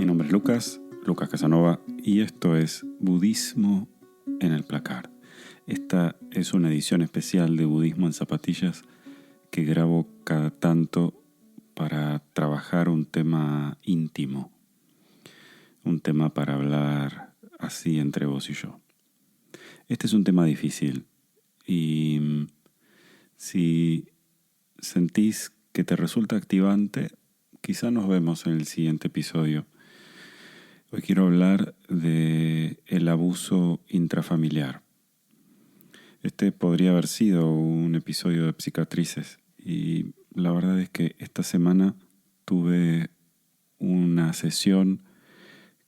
Mi nombre es Lucas Casanova, y esto es Budismo en el Placar. Esta es una edición especial de Budismo en Zapatillas que grabo cada tanto para trabajar un tema íntimo, un tema para hablar así entre vos y yo. Este es un tema difícil y si sentís que te resulta activante, quizá nos vemos en el siguiente episodio. Hoy quiero hablar de el abuso intrafamiliar. Este podría haber sido un episodio de Psicatrices y la verdad es que esta semana tuve una sesión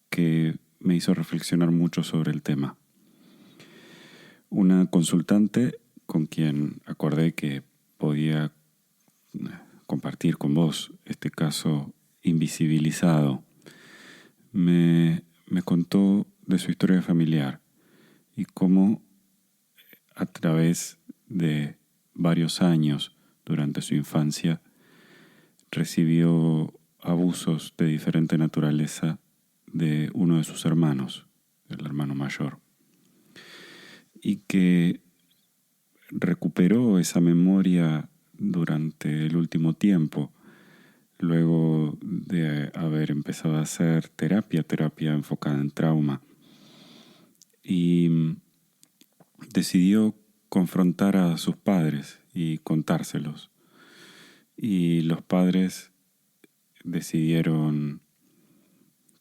que me hizo reflexionar mucho sobre el tema. Una consultante con quien acordé que podía compartir con vos este caso invisibilizado me contó de su historia familiar y cómo a través de varios años durante su infancia recibió abusos de diferente naturaleza de uno de sus hermanos, el hermano mayor, y que recuperó esa memoria durante el último tiempo, luego de haber empezado a hacer terapia enfocada en trauma, y decidió confrontar a sus padres y contárselos. Y los padres decidieron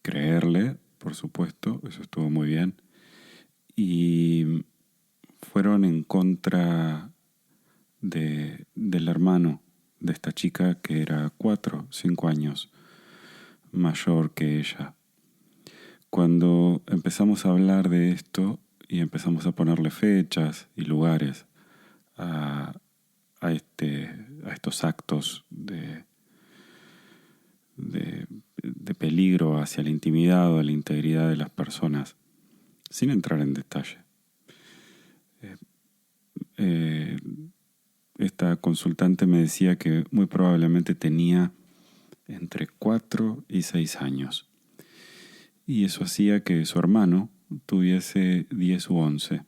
creerle, por supuesto, eso estuvo muy bien, y fueron en contra del hermano de esta chica que era 4 o 5 años mayor que ella. Cuando empezamos a hablar de esto y empezamos a ponerle fechas y lugares a estos actos de peligro hacia la intimidad o la integridad de las personas, sin entrar en detalle, esta consultante me decía que muy probablemente tenía entre 4 y 6 años. Y eso hacía que su hermano tuviese 10 u 11.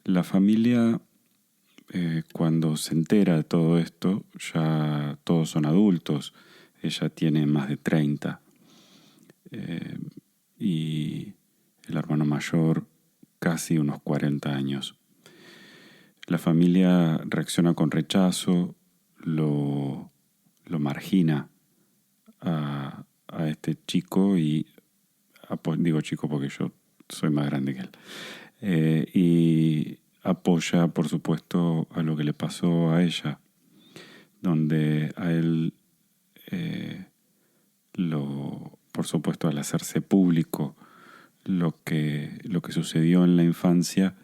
La familia, cuando se entera de todo esto, ya todos son adultos. Ella tiene más de 30. Y el hermano mayor casi unos 40 años. La familia reacciona con rechazo, lo margina a este chico y digo chico porque yo soy más grande que él, y apoya por supuesto a lo que le pasó a ella, donde a él por supuesto al hacerse público lo que sucedió en la infancia,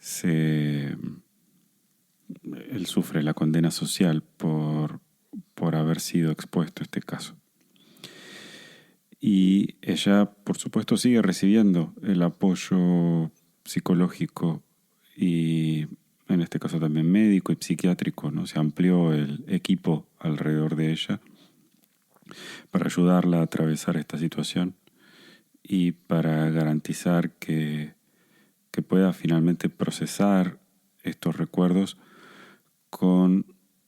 él sufre la condena social por haber sido expuesto a este caso. Y ella, por supuesto, sigue recibiendo el apoyo psicológico y, en este caso, también médico y psiquiátrico, ¿no? Se amplió el equipo alrededor de ella para ayudarla a atravesar esta situación y para garantizar que pueda finalmente procesar estos recuerdos con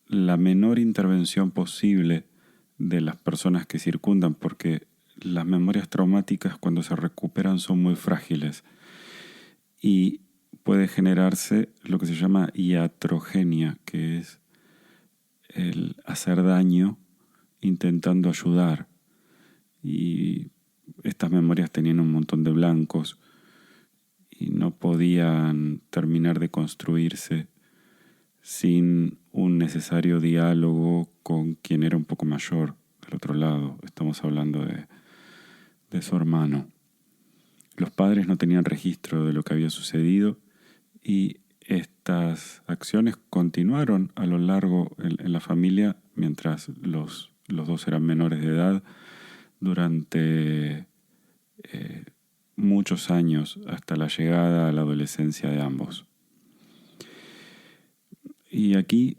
la menor intervención posible de las personas que circundan, porque las memorias traumáticas cuando se recuperan son muy frágiles y puede generarse lo que se llama iatrogenia, que es el hacer daño intentando ayudar. Y estas memorias tenían un montón de blancos y no podían terminar de construirse sin un necesario diálogo con quien era un poco mayor del otro lado. Estamos hablando de su hermano. Los padres no tenían registro de lo que había sucedido y estas acciones continuaron a lo largo en la familia mientras los dos eran menores de edad durante muchos años hasta la llegada a la adolescencia de ambos. Y aquí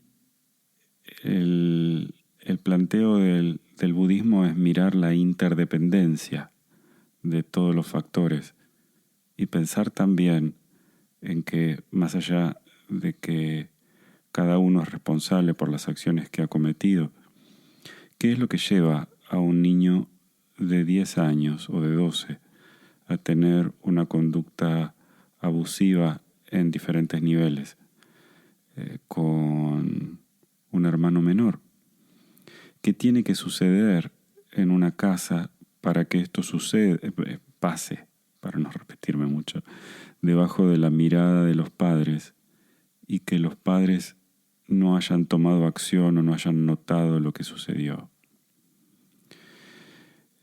el planteo del del budismo es mirar la interdependencia de todos los factores y pensar también en que más allá de que cada uno es responsable por las acciones que ha cometido, ¿qué es lo que lleva a un niño de 10 años o de 12 a tener una conducta abusiva en diferentes niveles con un hermano menor? ¿Qué tiene que suceder en una casa para que esto pase, para no repetirme mucho, debajo de la mirada de los padres y que los padres no hayan tomado acción o no hayan notado lo que sucedió?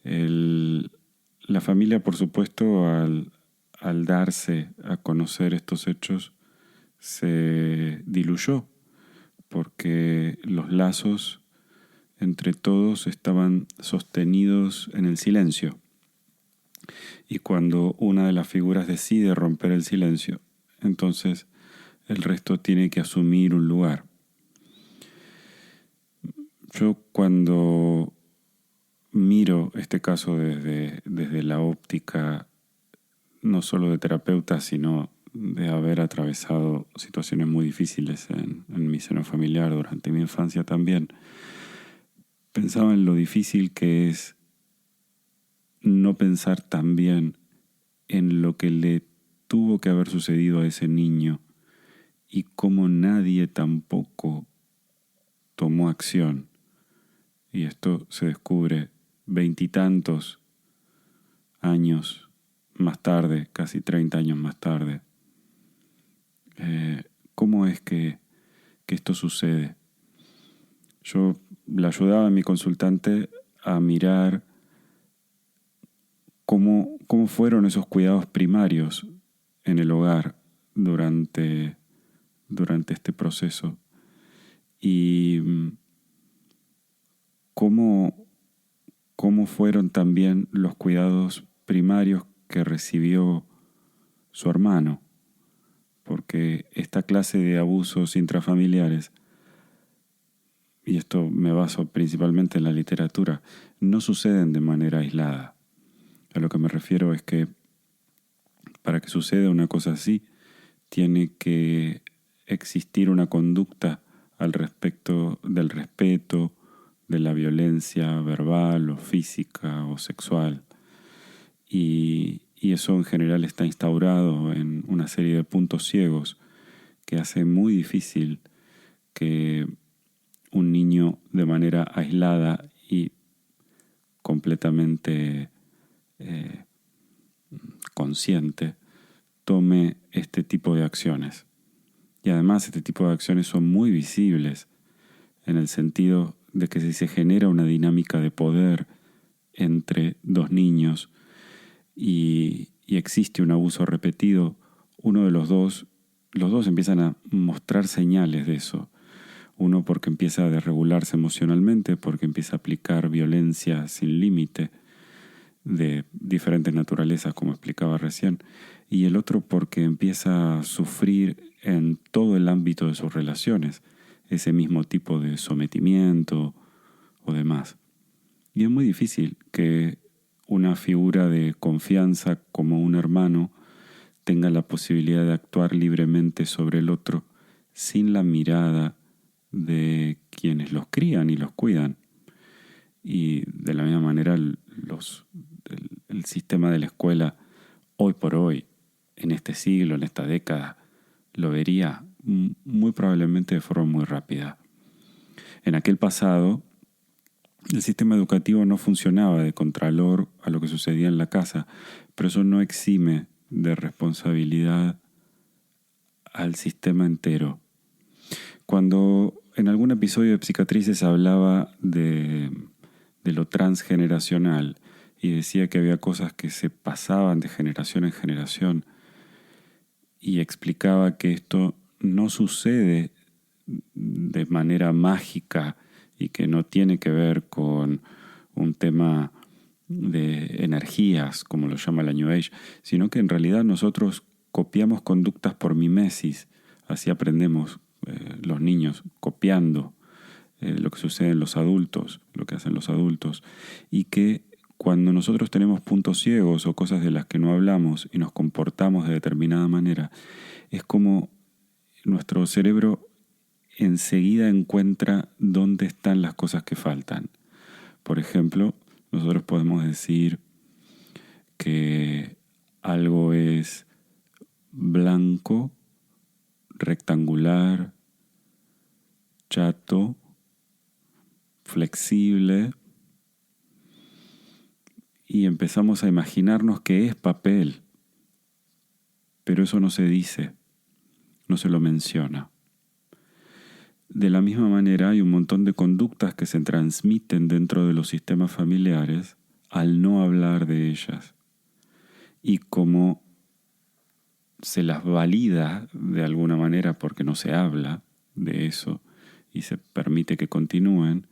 La familia, por supuesto, al darse a conocer estos hechos, se diluyó porque los lazos entre todos estaban sostenidos en el silencio. Y cuando una de las figuras decide romper el silencio, entonces el resto tiene que asumir un lugar. Yo cuando miro este caso desde la óptica no solo de terapeuta, sino de haber atravesado situaciones muy difíciles en mi seno familiar durante mi infancia también, pensaba en lo difícil que es no pensar también en lo que le tuvo que haber sucedido a ese niño y cómo nadie tampoco tomó acción. Y esto se descubre 20 y tantos años más tarde, casi 30 años más tarde. ¿Cómo es que esto sucede? Yo le ayudaba a mi consultante a mirar cómo fueron esos cuidados primarios en el hogar durante este proceso y cómo fueron también los cuidados primarios que recibió su hermano, porque esta clase de abusos intrafamiliares, y esto me baso principalmente en la literatura, no suceden de manera aislada. A lo que me refiero es que para que suceda una cosa así, tiene que existir una conducta al respecto del respeto, de la violencia verbal o física o sexual. Y eso en general está instaurado en una serie de puntos ciegos que hace muy difícil que un niño de manera aislada y completamente consciente tome este tipo de acciones. Y además este tipo de acciones son muy visibles en el sentido de que si se genera una dinámica de poder entre dos niños y existe un abuso repetido, uno de los dos empiezan a mostrar señales de eso. Uno porque empieza a desregularse emocionalmente, porque empieza a aplicar violencia sin límite de diferentes naturalezas, como explicaba recién, y el otro porque empieza a sufrir en todo el ámbito de sus relaciones ese mismo tipo de sometimiento o demás. Y es muy difícil que una figura de confianza como un hermano tenga la posibilidad de actuar libremente sobre el otro sin la mirada de quienes los crían y los cuidan. Y de la misma manera el sistema de la escuela hoy por hoy, en este siglo, en esta década, lo vería muy probablemente de forma muy rápida. En aquel pasado, el sistema educativo no funcionaba de contralor a lo que sucedía en la casa, pero eso no exime de responsabilidad al sistema entero. Cuando en algún episodio de Psicatrices hablaba de lo transgeneracional y decía que había cosas que se pasaban de generación en generación y explicaba que esto no sucede de manera mágica y que no tiene que ver con un tema de energías, como lo llama la New Age, sino que en realidad nosotros copiamos conductas por mimesis, así aprendemos los niños, copiando lo que sucede en los adultos, lo que hacen los adultos, y que cuando nosotros tenemos puntos ciegos o cosas de las que no hablamos y nos comportamos de determinada manera, es como nuestro cerebro enseguida encuentra dónde están las cosas que faltan. Por ejemplo, nosotros podemos decir que algo es blanco, rectangular, chato, flexible, y empezamos a imaginarnos que es papel, pero eso no se dice, no se lo menciona. De la misma manera hay un montón de conductas que se transmiten dentro de los sistemas familiares al no hablar de ellas. Y como se las valida de alguna manera porque no se habla de eso y se permite que continúen,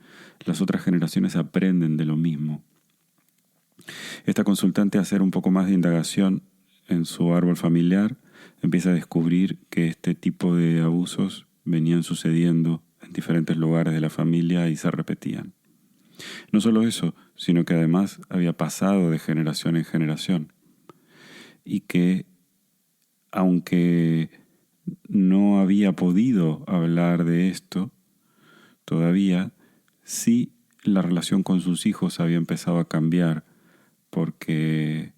las otras generaciones aprenden de lo mismo. Esta consultante, a hacer un poco más de indagación en su árbol familiar, empieza a descubrir que este tipo de abusos venían sucediendo en diferentes lugares de la familia y se repetían. No solo eso, sino que además había pasado de generación en generación. Y que, aunque no había podido hablar de esto, todavía sí la relación con sus hijos había empezado a cambiar, porque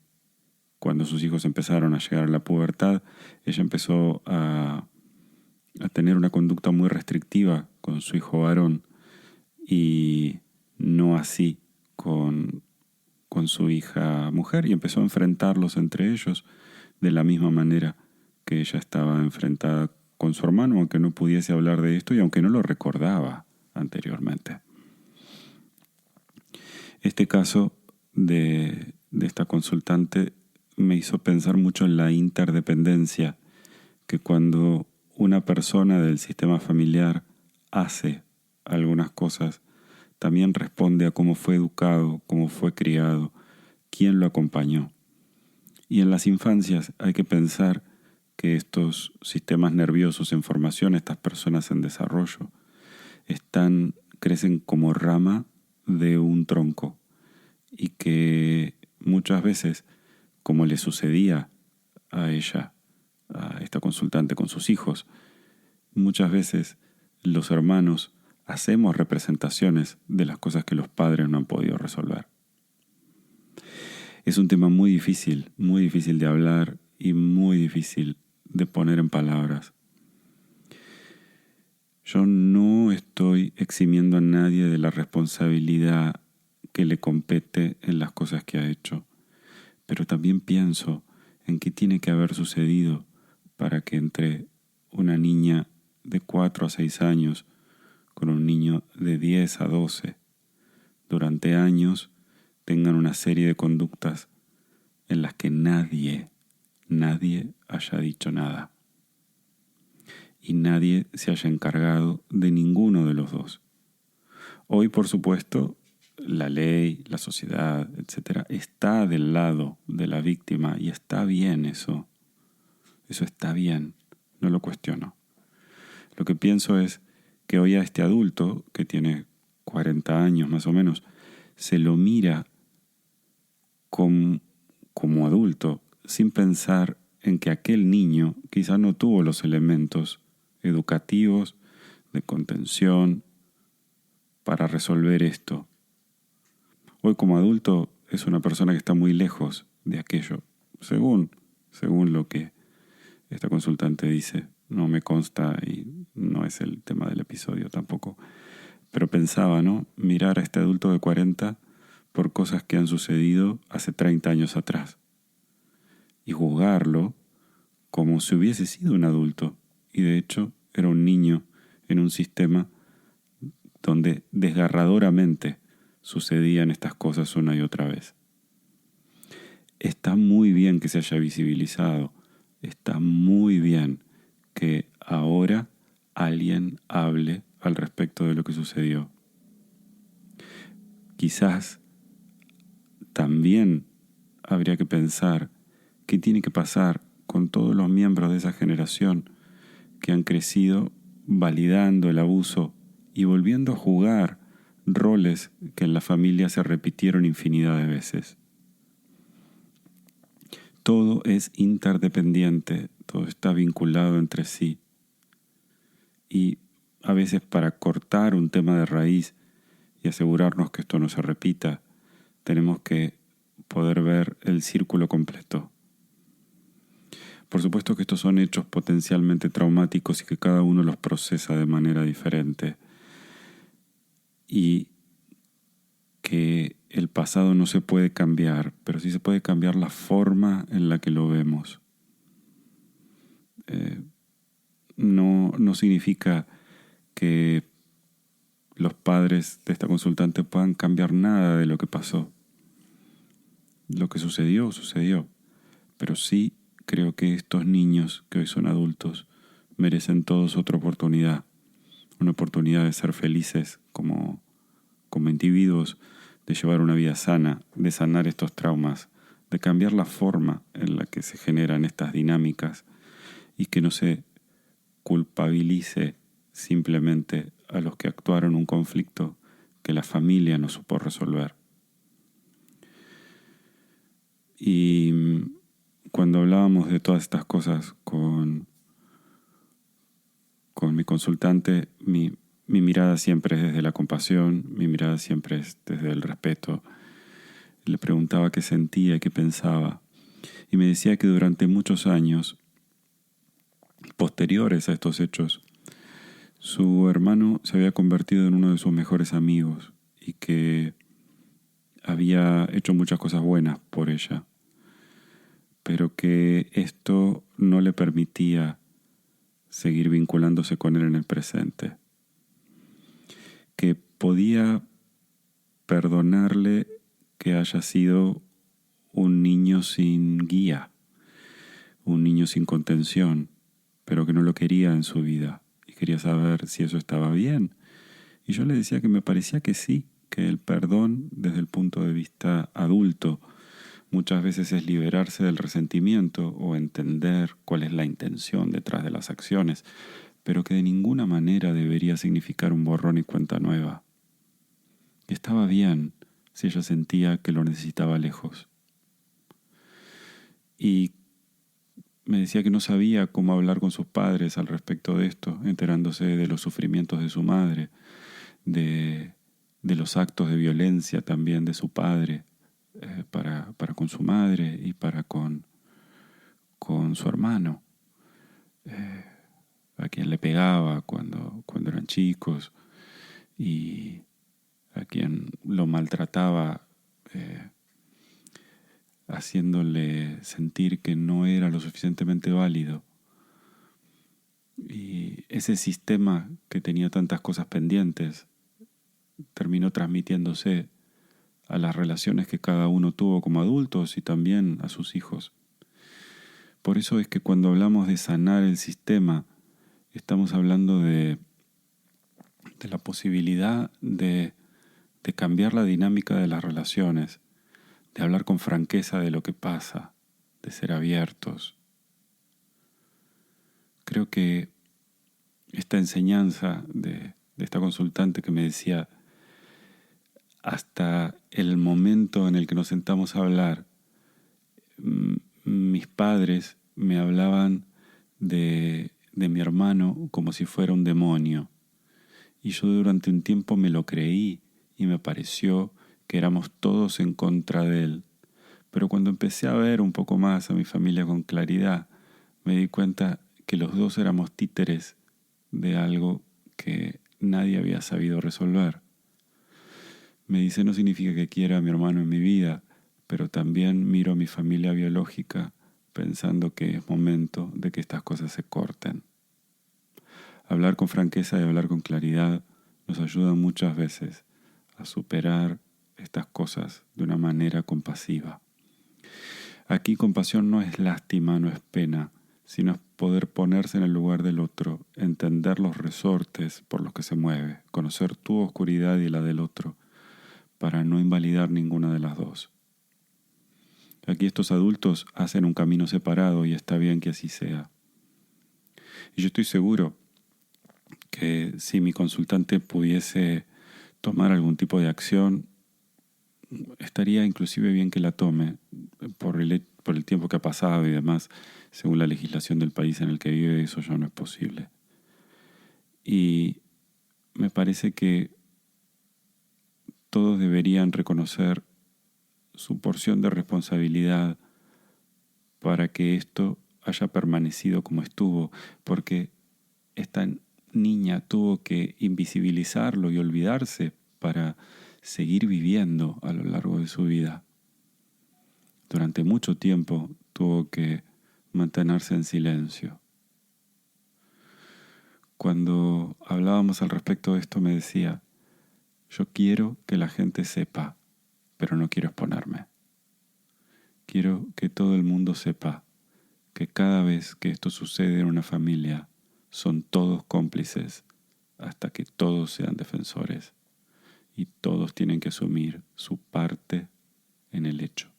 cuando sus hijos empezaron a llegar a la pubertad, ella empezó a tener una conducta muy restrictiva con su hijo varón y no así con su hija mujer, y empezó a enfrentarlos entre ellos de la misma manera que ella estaba enfrentada con su hermano, aunque no pudiese hablar de esto y aunque no lo recordaba anteriormente. Este caso de esta consultante me hizo pensar mucho en la interdependencia, que cuando una persona del sistema familiar hace algunas cosas, también responde a cómo fue educado, cómo fue criado, quién lo acompañó. Y en las infancias hay que pensar que estos sistemas nerviosos en formación, estas personas en desarrollo, crecen como rama de un tronco, y que muchas veces, como le sucedía a ella, a esta consultante con sus hijos, muchas veces los hermanos hacemos representaciones de las cosas que los padres no han podido resolver. Es un tema muy difícil de hablar y muy difícil de poner en palabras. Yo no estoy eximiendo a nadie de la responsabilidad que le compete en las cosas que ha hecho, pero también pienso en qué tiene que haber sucedido para que entre una niña de 4 a 6 años con un niño de 10 a 12, durante años tengan una serie de conductas en las que nadie haya dicho nada. Y nadie se haya encargado de ninguno de los dos. Hoy, por supuesto, la ley, la sociedad, etc., está del lado de la víctima y está bien eso. Eso está bien, no lo cuestiono. Lo que pienso es que hoy a este adulto, que tiene 40 años más o menos, se lo mira como adulto, sin pensar en que aquel niño quizá no tuvo los elementos educativos, de contención, para resolver esto. Hoy como adulto es una persona que está muy lejos de aquello, según lo que esta consultante dice. No me consta y no es el tema del episodio tampoco. Pero pensaba, ¿no? Mirar a este adulto de 40 por cosas que han sucedido hace 30 años atrás y juzgarlo como si hubiese sido un adulto, y de hecho era un niño en un sistema donde desgarradoramente sucedían estas cosas una y otra vez. Está muy bien que se haya visibilizado, está muy bien que ahora alguien hable al respecto de lo que sucedió. Quizás también habría que pensar qué tiene que pasar con todos los miembros de esa generación que han crecido validando el abuso y volviendo a jugar roles que en la familia se repitieron infinidad de veces. Todo es interdependiente, todo está vinculado entre sí. Y a veces para cortar un tema de raíz y asegurarnos que esto no se repita, tenemos que poder ver el círculo completo. Por supuesto que estos son hechos potencialmente traumáticos y que cada uno los procesa de manera diferente. Y que el pasado no se puede cambiar, pero sí se puede cambiar la forma en la que lo vemos. No significa que los padres de esta consultante puedan cambiar nada de lo que pasó. Lo que sucedió, sucedió. Pero sí creo que estos niños que hoy son adultos merecen todos otra oportunidad. Una oportunidad de ser felices como individuos, de llevar una vida sana, de sanar estos traumas, de cambiar la forma en la que se generan estas dinámicas y que no se culpabilice simplemente a los que actuaron un conflicto que la familia no supo resolver. Y cuando hablábamos de todas estas cosas con mi consultante, mi mirada siempre es desde la compasión, mi mirada siempre es desde el respeto. Le preguntaba qué sentía y qué pensaba. Y me decía que durante muchos años, posteriores a estos hechos, su hermano se había convertido en uno de sus mejores amigos y que había hecho muchas cosas buenas por ella, pero que esto no le permitía seguir vinculándose con él en el presente. Que podía perdonarle que haya sido un niño sin guía, un niño sin contención, pero que no lo quería en su vida y quería saber si eso estaba bien. Y yo le decía que me parecía que sí, que el perdón desde el punto de vista adulto muchas veces es liberarse del resentimiento o entender cuál es la intención detrás de las acciones, pero que de ninguna manera debería significar un borrón y cuenta nueva. Y estaba bien si ella sentía que lo necesitaba lejos. Y me decía que no sabía cómo hablar con sus padres al respecto de esto, enterándose de los sufrimientos de su madre, de los actos de violencia también de su padre, para con su madre y para con su hermano, a quien le pegaba cuando eran chicos y a quien lo maltrataba, haciéndole sentir que no era lo suficientemente válido. Y ese sistema que tenía tantas cosas pendientes terminó transmitiéndose a las relaciones que cada uno tuvo como adultos y también a sus hijos. Por eso es que cuando hablamos de sanar el sistema, estamos hablando de la posibilidad de cambiar la dinámica de las relaciones, de hablar con franqueza de lo que pasa, de ser abiertos. Creo que esta enseñanza de esta consultante que me decía, hasta el momento en el que nos sentamos a hablar, mis padres me hablaban de mi hermano como si fuera un demonio. Y yo durante un tiempo me lo creí y me pareció que éramos todos en contra de él. Pero cuando empecé a ver un poco más a mi familia con claridad, me di cuenta que los dos éramos títeres de algo que nadie había sabido resolver. Me dice, no significa que quiera a mi hermano en mi vida, pero también miro a mi familia biológica pensando que es momento de que estas cosas se corten. Hablar con franqueza y hablar con claridad nos ayuda muchas veces a superar estas cosas de una manera compasiva. Aquí compasión no es lástima, no es pena, sino es poder ponerse en el lugar del otro, entender los resortes por los que se mueve, conocer tu oscuridad y la del otro, para no invalidar ninguna de las dos. Aquí estos adultos hacen un camino separado y está bien que así sea. Y yo estoy seguro que si mi consultante pudiese tomar algún tipo de acción, estaría inclusive bien que la tome por el tiempo que ha pasado y demás. Según la legislación del país en el que vive, eso ya no es posible. Y me parece que todos deberían reconocer su porción de responsabilidad para que esto haya permanecido como estuvo, porque esta niña tuvo que invisibilizarlo y olvidarse para seguir viviendo a lo largo de su vida. Durante mucho tiempo tuvo que mantenerse en silencio. Cuando hablábamos al respecto de esto me decía, yo quiero que la gente sepa, pero no quiero exponerme. Quiero que todo el mundo sepa que cada vez que esto sucede en una familia, son todos cómplices hasta que todos sean defensores y todos tienen que asumir su parte en el hecho.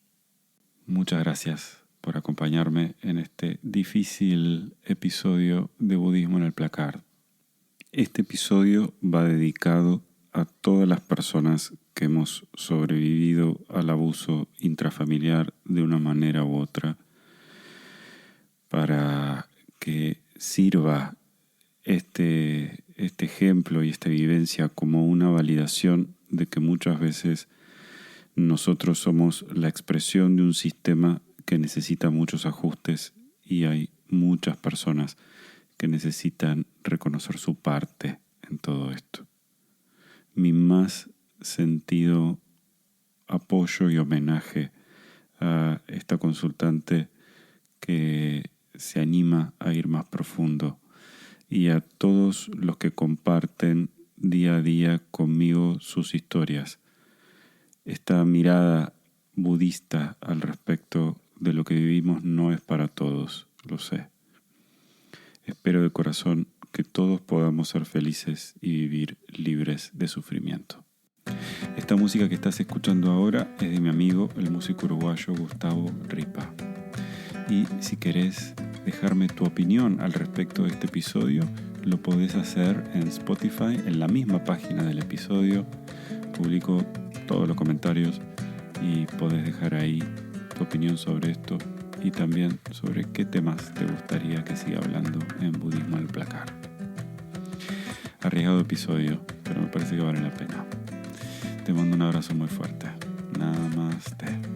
Muchas gracias por acompañarme en este difícil episodio de Budismo en el Placard. Este episodio va dedicado a todas las personas que hemos sobrevivido al abuso intrafamiliar de una manera u otra, para que sirva este ejemplo y esta vivencia como una validación de que muchas veces nosotros somos la expresión de un sistema que necesita muchos ajustes y hay muchas personas que necesitan reconocer su parte en todo esto. Mi más sentido apoyo y homenaje a esta consultante que se anima a ir más profundo y a todos los que comparten día a día conmigo sus historias. Esta mirada budista al respecto de lo que vivimos no es para todos, lo sé. Espero de corazón que todos podamos ser felices y vivir libres de sufrimiento. Esta música que estás escuchando ahora es de mi amigo, el músico uruguayo Gustavo Ripa. Y si querés dejarme tu opinión al respecto de este episodio, lo podés hacer en Spotify, en la misma página del episodio. Publico todos los comentarios y podés dejar ahí tu opinión sobre esto y también sobre qué temas te gustaría que siga hablando en Budismo al Placard. Arriesgado episodio, pero me parece que vale la pena. Te mando un abrazo muy fuerte. Namaste.